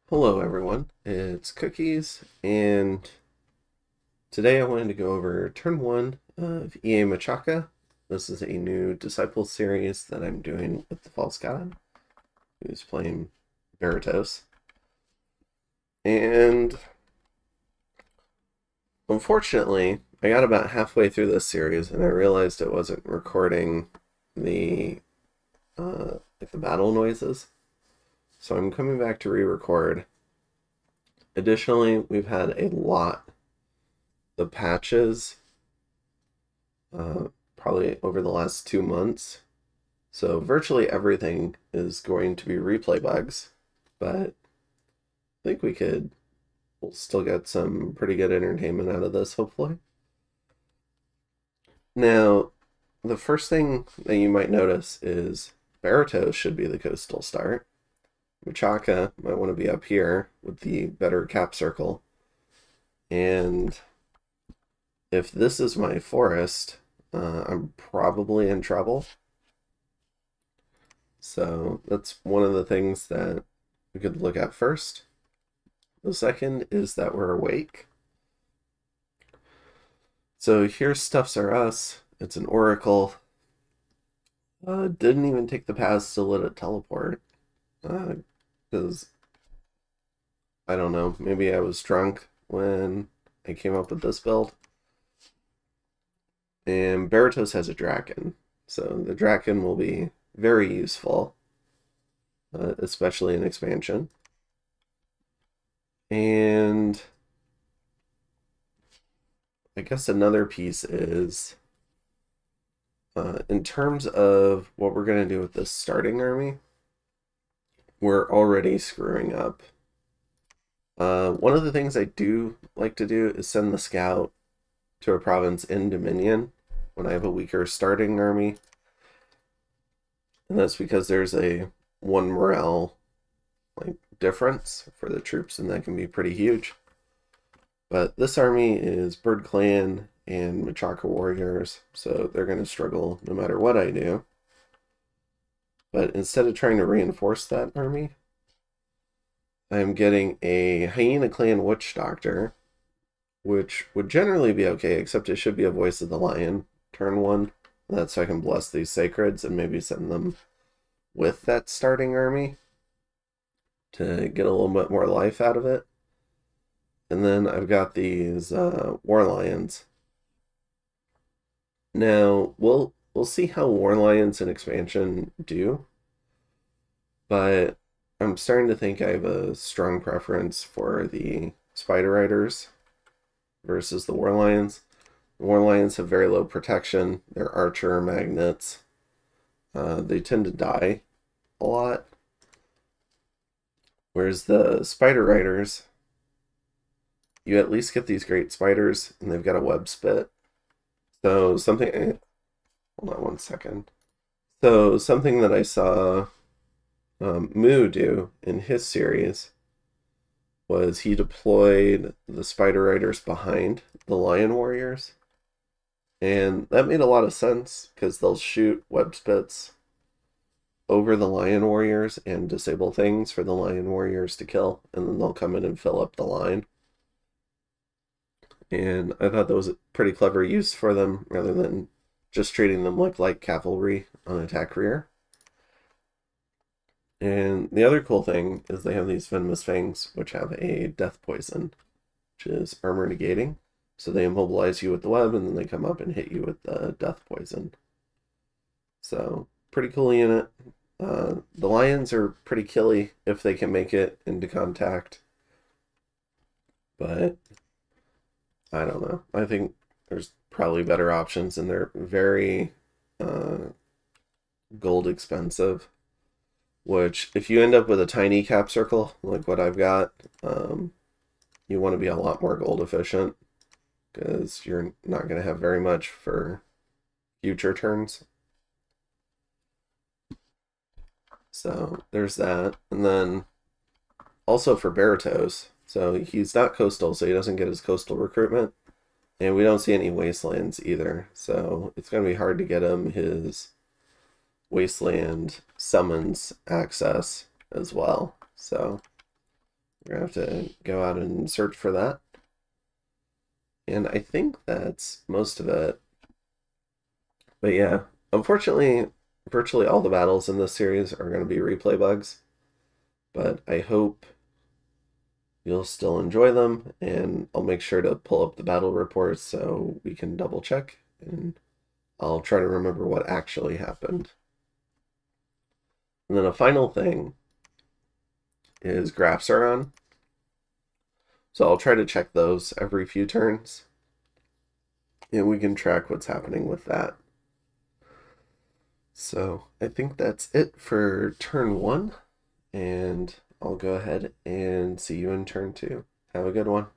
Hello everyone, it's Cookies, and today I wanted to go over turn 1 of EA Machaka. This is a new Disciple series that I'm doing with the False God, who's playing Berytos. And unfortunately, I got about halfway through this series and I realized it wasn't recording the the battle noises. So I'm coming back to re-record. Additionally, we've had a lot of patches probably over the last 2 months. So virtually everything is going to be replay bugs, but I think we'll still get some pretty good entertainment out of this, hopefully. Now, the first thing that you might notice is Berytos should be the coastal start. Machaka might want to be up here with the better cap circle. And if this is my forest, I'm probably in trouble. So that's one of the things that we could look at first. The second is that we're awake. So here's Stuffs Are Us. It's an oracle. Didn't even take the pass to let it teleport. Because, I don't know, maybe I was drunk when I came up with this build. And Berytos has a Draken. So the Draken will be very useful, especially in expansion. And I guess another piece is, in terms of what we're going to do with this starting army, we're already screwing up. One of the things I do like to do is send the scout to a province in Dominion when I have a weaker starting army. And that's because there's a 1 morale difference for the troops, and that can be pretty huge. But this army is Bird Clan and Machaka warriors, so they're going to struggle no matter what I do. But instead of trying to reinforce that army, I'm getting a Hyena Clan Witch Doctor, which would generally be okay, except it should be a Voice of the Lion turn 1. That's so I can bless these sacreds and maybe send them with that starting army to get a little bit more life out of it. And then I've got these War Lions. Now, we'll see how War Lions in expansion do, but I'm starting to think I have a strong preference for the Spider Riders versus the War Lions. The War Lions have very low protection. They're archer magnets. They tend to die a lot. Whereas the Spider Riders, you at least get these great spiders, and they've got a web spit. So something... Hold on one second. So something that I saw Moo do in his series was he deployed the Spider Riders behind the Lion Warriors. And that made a lot of sense, because they'll shoot web spits over the Lion Warriors and disable things for the Lion Warriors to kill, and then they'll come in and fill up the line. And I thought that was a pretty clever use for them, rather than just treating them like light cavalry on attack rear. And the other cool thing is they have these venomous fangs, which have a death poison, which is armor negating. So they immobilize you with the web, and then they come up and hit you with the death poison. So, pretty cool unit. The lions are pretty killy if they can make it into contact. But, I don't know. I think there's probably better options, and they're very gold expensive. Which, if you end up with a tiny cap circle, like what I've got, you want to be a lot more gold efficient, because you're not going to have very much for future turns. So there's that. And then also for Berytos, so he's not coastal, so he doesn't get his coastal recruitment. And we don't see any wastelands either, so it's going to be hard to get him his wasteland summons access as well. So We're gonna have to go out and search for that. And I think that's most of it. But yeah, unfortunately, virtually all the battles in this series are going to be replay bugs. But I hope you'll still enjoy them, and I'll make sure to pull up the battle reports so we can double check, and I'll try to remember what actually happened. And then a final thing is graphs are on. So I'll try to check those every few turns, and we can track what's happening with that. So I think that's it for turn 1, and I'll go ahead and see you in turn 2. Have a good one.